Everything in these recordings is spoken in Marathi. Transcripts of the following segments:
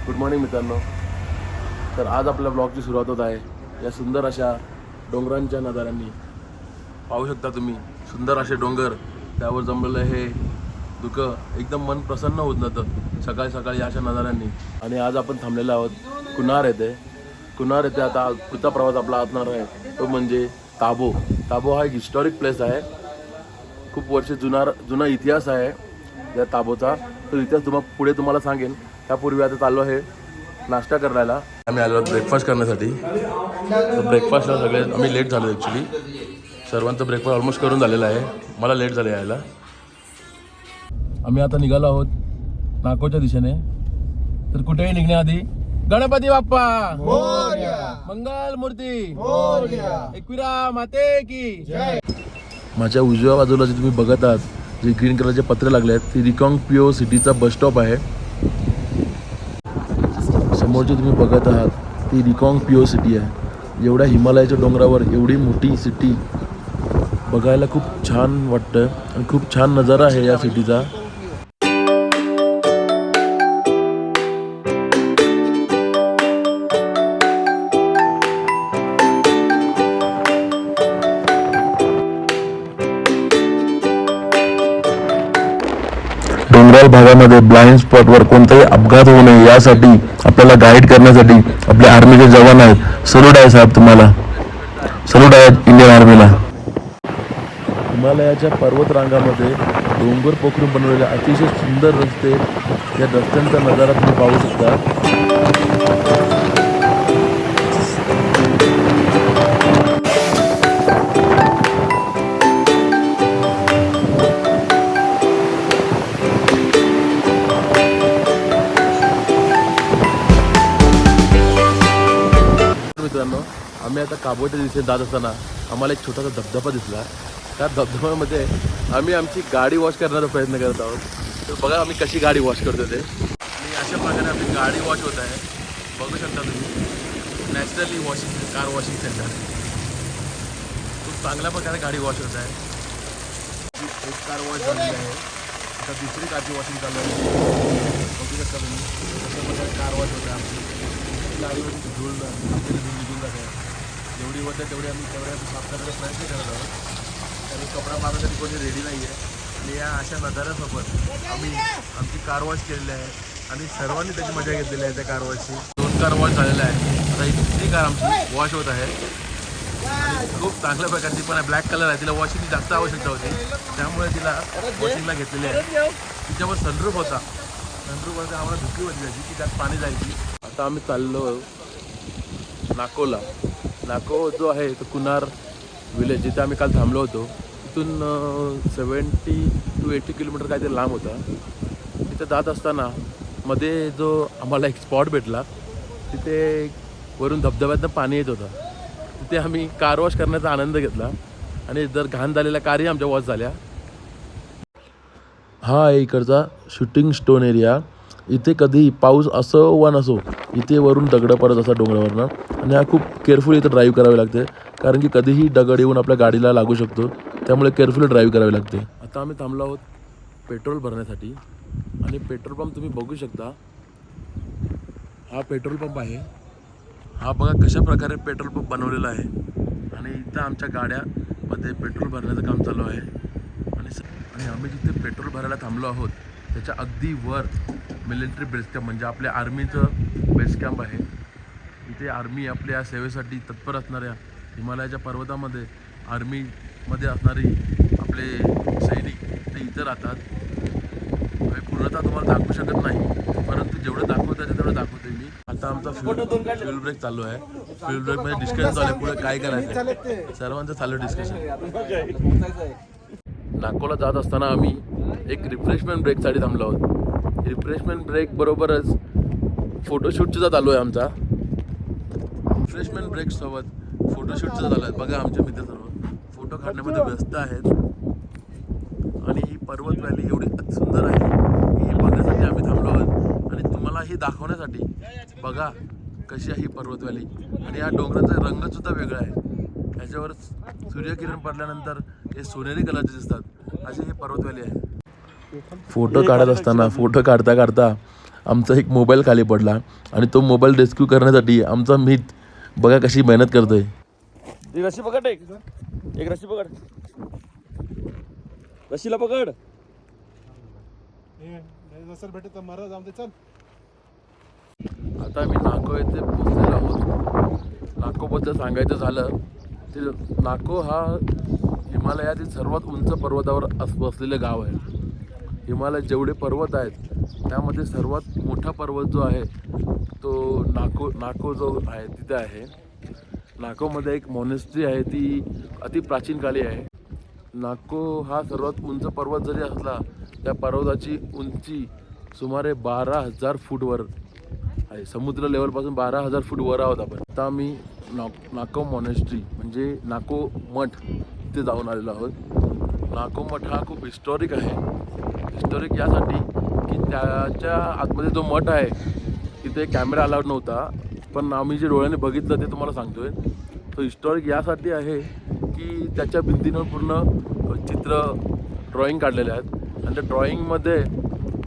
गुड मॉर्निंग मित्रांनो. तर आज आपल्या ब्लॉगची सुरुवात होत आहे या सुंदर अशा डोंगरांच्या नजाऱ्यांनी. पाहू शकता तुम्ही सुंदर असे डोंगर, त्यावर जमलेलं हे धुकं एकदम मन प्रसन्न होत जातं सकाळी सकाळी अशा नजाऱ्यांनी. आणि आज आपण थांबलेलो आहोत कुन्हार येथे. कुन्हार येथे आता पुढचा प्रवास आपला असणार आहे तो म्हणजे ताबो. ताबो हा एक हिस्टॉरिक प्लेस आहे. खूप वर्ष जुना इतिहास आहे या ताबोचा. तो इतिहास पुढे तुम्हाला सांगेन. त्यापूर्वी आता चाललो आहे नाश्ता करायला. आम्ही आलो ब्रेकफास्ट करण्यासाठी. तर ब्रेकफास्टला सगळे आम्ही लेट झालो ॲक्च्युली. सर्वांचं ब्रेकफास्ट ऑलमोस्ट करून झालेलं आहे. मला लेट झालं यायला. आम्ही आता निघालो आहोत नाकोच्या दिशेने. तर कुठेही निघण्याआधी गणपती बाप्पा मोरया, मंगल मूर्ती मोरया, एकविरा माते की जय. माझ्या उजव्या बाजूला जे तुम्ही बघत आहात जे ग्रीन कलरचे पत्रे लागले आहेत ती रिकॉन्ग सिटीचा बस स्टॉप आहे. समोर जे तुम्ही बघत आहात ती रिकॉन्ग सिटी आहे. एवढ्या हिमालयाच्या डोंगरावर एवढी मोठी सिटी बघायला खूप छान वाटतं आणि खूप छान नजारा आहे या सिटीचा. डोंगराळ भागामध्ये ब्लाइंड स्पॉटवर कोणताही अपघात होऊ नये यासाठी आपल्याला गाईड करण्यासाठी आपले आर्मीचे जवान आहेत. सल्यूट आहे साहेब तुम्हाला. सल्यूट आहे इंडियन आर्मीला. हिमालयाच्या पर्वतरांगामध्ये डोंगर पोखरून बनवलेले अतिशय सुंदर रस्ते. या रस्त्यांचा नजारा तुम्ही पाहू शकता. मित्रांनो, आम्ही आता काबोच्या दिशेने जात असताना आम्हाला एक छोटासा धबधबा दिसला. त्या धबधब्यामध्ये आम्ही आमची गाडी वॉश करण्याचा प्रयत्न करत आहोत. तर बघा आम्ही कशी गाडी वॉश करतो ते. आणि अशा प्रकारे आपली गाडी वॉश होत आहे. बघू शकता तुम्ही naturally washing car washing centre. खूप चांगल्या प्रकारे गाडी वॉश होत आहे. एक कार वॉश झालेली आहे. आता दुसरी कारची वॉशिंग चालू आहे. बघू शकता तुम्ही कशा प्रकारे कार वॉश होत आहे आमची. गाडीवरची धूळ आपल्याला धूळ निघून जाते. जेवढी होते तेवढी आम्ही साफ करण्याचा प्रयत्न करत आहोत. आणि कपडा मारण्यासाठी कोणी रेडी नाही आहे. आणि या अशा नजाऱ्यासोबत आम्ही आमची कार वॉश केलेली आहे आणि सर्वांनी त्याची मजा घेतलेली आहे त्या कार वॉशची. 2 कार वॉश झालेल्या आहे. आता ही तिसरी कार आमची वॉश होत आहे आणि खूप चांगल्या प्रकारची पण आहे. ब्लॅक कलर आहे. तिला वॉशिंगची जास्त आवश्यकता होती त्यामुळे तिला वॉशिंगला घेतलेली आहे. तिच्यावर सनरूफ होता. सनरूफवरती आम्हाला धुकी होती त्याची की त्यात पाणी जायची. आता आम्ही चाललो नाकोला. नाको जो आहे तो कुन्हार विलेज जिथे आम्ही काल थांबलो होतो तिथून 70 to 80 किलोमीटर काहीतरी लांब होता. तिथे जात असताना मध्ये जो आम्हाला एक स्पॉट भेटला तिथे वरून धबधब्यातनं पाणी येत होतं. तिथे आम्ही कार वॉश करण्याचा आनंद घेतला आणि जर घाण झालेल्या कारही आमच्या वॉश झाल्या. हा आहे इकडचा शूटिंग स्टोन एरिया. इथे कधीही पाऊस असो वा नसो इथे वरून दगडं पडत असतात डोंगरावरनं. आणि हा खूप केअरफुली इथं ड्राईव्ह करावे लागते कारण की कधीही दगड येऊन आपल्या गाडीला लागू शकतो. त्यामुळे केअरफुली ड्राईव्ह करावे लागते. आता आम्ही थांबलो आहोत पेट्रोल भरण्यासाठी आणि पेट्रोल पंप तुम्ही बघू शकता. हा पेट्रोल पंप आहे. हा बघा कशा प्रकारे पेट्रोल पंप बनवलेला आहे. आणि इथं आमच्या गाड्यामध्ये पेट्रोल भरण्याचं काम चालू आहे. आणि आम्ही जिथे पेट्रोल भरायला थांबलो आहोत त्याच्या अगदी वर मिलिटरी बेस कॅम्प म्हणजे आपल्या आर्मीचं बेस कॅम्प आहे. इथे आर्मी आपल्या सेवेसाठी तत्पर असणाऱ्या हिमालयाच्या पर्वतामध्ये आर्मीमध्ये असणारी आपले सैनिक ते इथं राहतात. पूर्णतः तुम्हाला दाखवू शकत नाही परंतु जेवढं दाखवतं आहे तेवढं दाखवते मी. आता आमचा फ्युल ब्रेक चालू आहे. फ्युल ब्रेकमध्ये डिस्कशन चालू आहे पुढे काय करायचं सर्वांचं चालू डिस्कशन. नाकोला जात असताना आम्ही एक रिफ्रेशमेंट ब्रेकसाठी थांबलो आहोत. रिफ्रेशमेंट ब्रेक बरोबरच फोटोशूटचा चालू आहे आमचा. रिफ्रेशमेंट ब्रेकसोबत फोटोशूटचा चालू आहे. बघा आमचे मित्र सर्व फोटो काढण्यामध्ये व्यस्त आहेत. आणि ही पर्वत व्हॅली एवढी सुंदर आहे की ही बघण्यासाठी आम्ही थांबलो आहोत आणि तुम्हाला ही दाखवण्यासाठी. बघा कशी आहे ही पर्वत व्हॅली. आणि या डोंगराचा रंगसुद्धा वेगळा आहे. ह्याच्यावर सूर्यकिरण पडल्यानंतर हे सोनेरी कलरचे दिसतात अशी ही पर्वत व्हॅली आहे. फोटो काढत असताना फोटो काढता काढता आमचा एक मोबाईल खाली पडला आणि तो मोबाईल रेस्क्यू करण्यासाठी आमचा मित बघा कशी मेहनत करतोय. एक रस्सी पकड, एक रस्सी पकड, रस्सीला पकड. भेटत मरा जाऊ दे, चल. आता आम्ही नाको येथे पोहोचलेलो आहोत. नाकोबद्दल सांगायचं झालं तर नाको हा हिमालयातील सर्वात उंच पर्वतावर बसलेलं गाव आहे. हिमालयात जेवढे पर्वत आहेत त्यामध्ये सर्वात मोठा पर्वत जो आहे तो नाको जो आहे तिथे आहे. नाकोमध्ये एक मॉनेस्ट्री आहे, ती अति प्राचीन काली आहे. नाको हा सर्वात उंच पर्वत जरी असला त्या पर्वताची उंची सुमारे 12,000 फूटवर आहे. समुद्र लेवलपासून 12,000 फूट वर आहोत आपण. आता आम्ही नाको मॉनेस्ट्री म्हणजे नाको मठ तिथे जाऊन आलेलो आहोत. नाको मठ हा खूप हिस्टॉरिक आहे. हिस्टॉरिक यासाठी की त्याच्या आतमध्ये जो मठ आहे तिथे कॅमेरा अलाउड नव्हता, पण आम्ही जे डोळ्याने बघितलं ते तुम्हाला सांगतोय. तो हिस्टॉरिक यासाठी आहे की त्याच्या भिंतींवर पूर्ण चित्र ड्रॉइंग काढलेले आहेत आणि त्या ड्रॉइंगमध्ये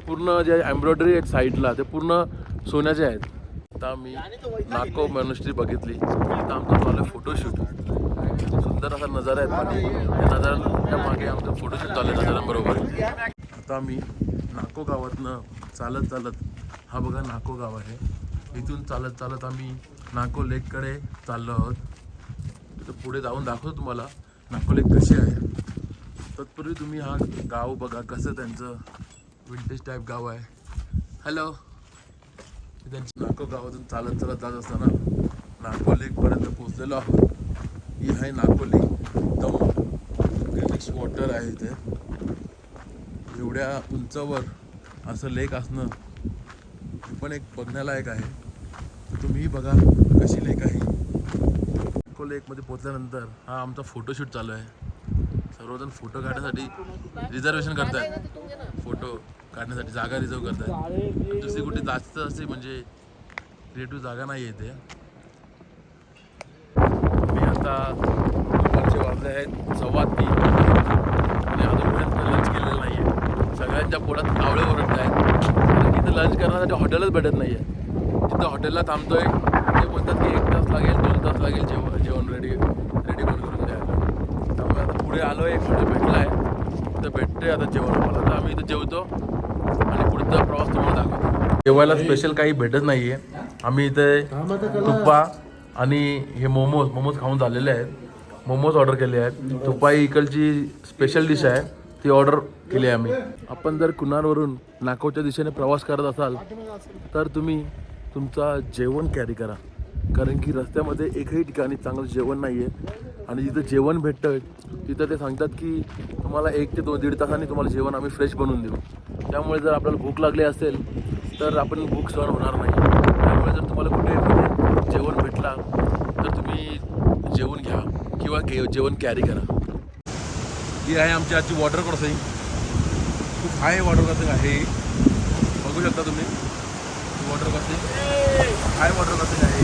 पूर्ण जे एम्ब्रॉयडरी आहेत साईडला ते पूर्ण सोन्याचे आहेत. आता आम्ही नाको मॉनेस्ट्री बघितली. आता आमचं चालू आहे फोटोशूट. सुंदर असा नजारा आहे पाणी, त्या नजाराच्या मागे आमचं फोटोशूट चालू आहे नजारांबरोबर. आता आम्ही नाको गावातनं चालत हा बघा नाको गाव आहे, इथून चालत आम्ही नाको लेककडे चाललो आहोत. तिथं पुढे जाऊन दाखवतो तुम्हाला नाको लेक कशी आहे. तत्पूर्वी तुम्ही हा गाव बघा कसं त्यांचं विंटेज टाईप गाव आहे. हॅलो, त्यांच्या नाको गावातून चालत जात असताना नाको लेकपर्यंत पोहोचलेलो आहोत. ही आहे नाको लेक. एकदम ग्रीनिश वॉटर आहे इथे. एवढ्या उंचावर असं लेक असणं हे पण एक बघण्यालायक आहे. तुम्हीही बघा कशी लेक आहे. नाको लेकमध्ये पोहोचल्यानंतर हा आमचा फोटोशूट चालू आहे. सर्वजण फोटो काढण्यासाठी रिझर्वेशन करतायत. फोटो काढण्यासाठी जागा रिझर्व करतायत. दुसरी कुठे जास्त असे म्हणजे क्रिएटिव्ह जागा नाही आहे इथे. मी आता दुपारचे वाजले आहेत 3:15 आणि अजूनपर्यंत लंच केलेलं नाही आहे. सगळ्यांच्या पोटात कावळे ओरडत आहेत कारण की इथं लंच करण्यासाठी हॉटेलच भेटत नाही आहे. जिथं हॉटेलला थांबतोय ते बोलतात की 1 तास लागेल, 2 तास लागेल जेवण रेडी करून द्यायला. त्यामुळे आता पुढे आलो आहे, एक हॉटेल भेटलं आहे, तिथं भेटते आता जेवण मला. तर आम्ही इथं जेवतो आणि पुढचा प्रवास तुम्हाला दाखवतो. जेवायला स्पेशल काही भेटत नाही आहे. आम्ही इथे तुप्पा आणि हे मोमोज खाऊन झालेले आहेत. मोमोज ऑर्डर केले आहेत. तुप्पा ही इकडची स्पेशल डिश आहे, ती ऑर्डर केली आहे आम्ही. आपण जर कुन्नारवरून नाकोच्या दिशेने प्रवास करत असाल तर तुम्ही तुमचा जेवण कॅरी करा, कारण की रस्त्यामध्ये एकही ठिकाणी चांगलं जेवण नाही आहे. आणि जिथं जेवण भेटतं तिथं ते सांगतात की तुम्हाला 1 ते 1.5 तासांनी तुम्हाला जेवण आम्ही फ्रेश बनवून देऊ. त्यामुळे जर आपल्याला भूक लागली असेल तर आपण भूक सहन होणार नाही. त्यामुळे जर तुम्हाला कुठे जेवण भेटला तर तुम्ही जेवण घ्या किंवा जेवण कॅरी करा. ही आहे आमची आजची वॉटर क्रॉसिंग. खूप हाय वॉटर क्रॉसिंग आहे, बघू शकता तुम्ही. वॉटर क्रॉसिंग हाय वॉटर क्रॉसिंग आहे.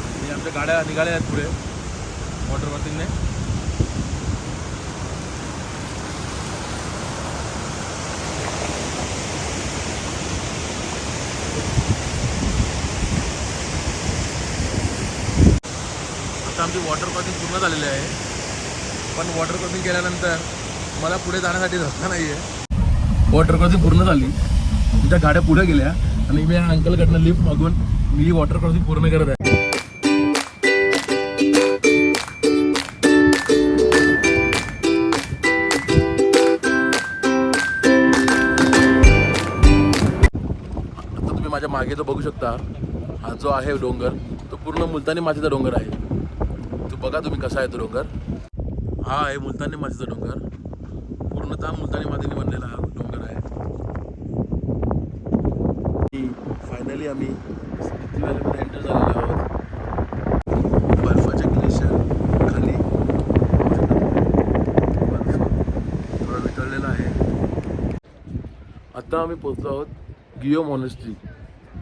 आणि आमच्या गाड्या निघाल्या आहेत पुढे वॉटर क्रॉसिंगने. आता आमची वॉटर क्रॉसिंग पूर्ण झालेली आहे, पण वॉटर क्रॉसिंग केल्यानंतर मला पुढे जाण्यासाठी रस्ता नाही आहे. वॉटर क्रॉसिंग पूर्ण झाली, तुमच्या गाड्या पुढे गेल्या आणि मी या अंकलकडनं लिफ्ट मागून मी वॉटर क्रॉसिंग पूर्ण करत आहे. आता तुम्ही माझ्या मागे जो बघू शकता हा जो आहे डोंगर तो पूर्ण मुलतानी मातीचा डोंगर आहे. तो बघा तुम्ही कसा आहे तो डोंगर. हा आहे मुलतानी मातीचा डोंगर. पूर्णतः मुलतानी मातीने बनलेला हा डोंगर आहे. फायनली आम्ही स्पिती व्हॅलीमध्ये एंटर झालेलो आहोत. बर्फाच्या ग्लेशियर खाली बर्फ थोडा वितळलेला आहे. आता आम्ही पोहोचलो आहोत गियो मॉनेस्ट्री.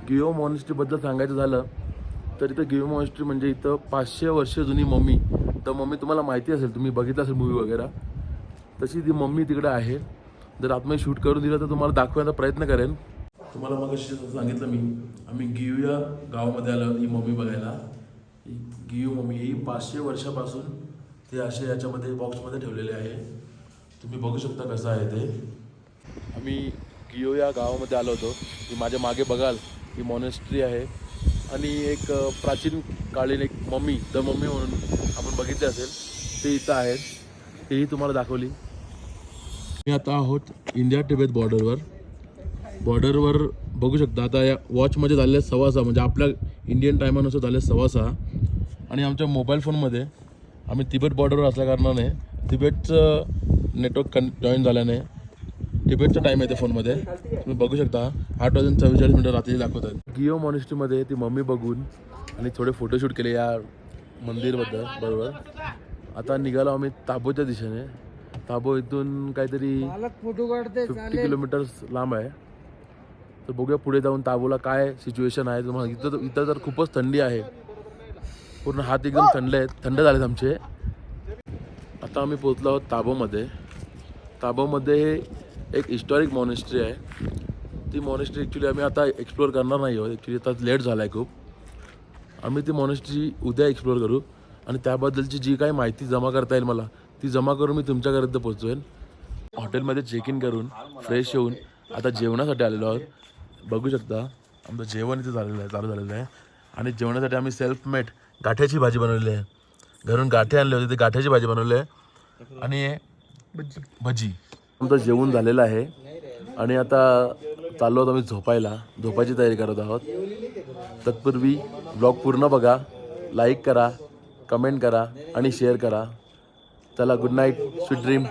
गियो मॉनेस्ट्रीबद्दल सांगायचं झालं तर इथं गियो मॉनेस्ट्री म्हणजे इथं 500 वर्ष जुनी मम्मी. तर मम्मी तुम्हाला माहिती असेल, तुम्ही बघितलं असेल मूवी वगैरे, तशी ती मम्मी तिकडे आहे. जर आतमध्ये शूट करून दिलं तर तुम्हाला दाखवायचा प्रयत्न करेन. तुम्हाला मग सांगितलं मी आम्ही गियू या गावामध्ये आलो ही मम्मी बघायला. ही गियू मम्मी ही 500 वर्षापासून ते असे याच्यामध्ये बॉक्समध्ये ठेवलेले आहे. तुम्ही बघू शकता कसं आहे ते. आम्ही गियो या गावामध्ये आलो होतो. ही माझ्या मागे बघाल ही मॉनेस्ट्री आहे आणि एक प्राचीन कालीन एक मम्मी द मम्मी म्हणून आपण बघितले असेल ते इथं आहेत. तेही तुम्हाला दाखवली. मी आता आहोत इंडिया तिबेट बॉर्डरवर बघू शकता. आता या वॉचमध्ये झाले 6:15 म्हणजे आपल्या इंडियन टायमानुसार झाले 6:15 आणि आमच्या मोबाईल फोनमध्ये आम्ही तिबेट बॉर्डरवर असल्या कारणाने तिबेटचं नेटवर्क जॉईन झाल्याने तिबेटचा टाईम येते फोनमध्ये. तुम्ही बघू शकता 8:44 रात्री दाखवत आहेत. गियो मॉनेस्ट्रीमध्ये ती मम्मी बघून आणि थोडे फोटोशूट केले या मंदिरबद्दल बरोबर. आता निघालो आम्ही ताबोच्या दिशेने. ताबो इथून काहीतरी 50 किलोमीटर्स लांब आहे. तर बघूया पुढे जाऊन ताबोला काय सिच्युएशन आहे. तुम्हाला इथं तर खूपच थंडी आहे. पूर्ण हात एकदम थंड झालेत आमचे. आता आम्ही पोहोचलो आहोत ताबोमध्ये. ताबोमध्ये एक हिस्टॉरिक मॉनेस्ट्री आहे. ती मॉनेस्ट्री ॲक्च्युली आम्ही आता एक्सप्लोअर करणार नाही आहोत. ॲक्च्युली आता लेट झाला आहे खूप. आम्ही ती मॉनेस्ट्री उद्या एक्सप्लोअर करू आणि त्याबद्दलची जी काही माहिती जमा करता येईल मला ती जमा करून मी तुमच्यापर्यंत पोहोचवेन. हॉटेलमध्ये चेक इन करून फ्रेश होऊन आता जेवणासाठी आलेलो आहोत. बघू शकता आमचं जेवण इथे चालू झालेलं आहे आणि जेवणासाठी आम्ही सेल्फ मेड गाठ्याची भाजी बनवलेली आहे. घरून गाठे आणले होते ते गाठ्याची भाजी बनवली आहे आणि भजी. आमचं जेवण झालेलं आहे आणि आता चाललो आहोत आम्ही झोपायची तयारी करत आहोत. तत्पूर्वी ब्लॉग पूर्ण बघा, लाईक करा, कमेंट करा आणि शेअर करा. चला गुड नाईट, स्वीट ड्रीम.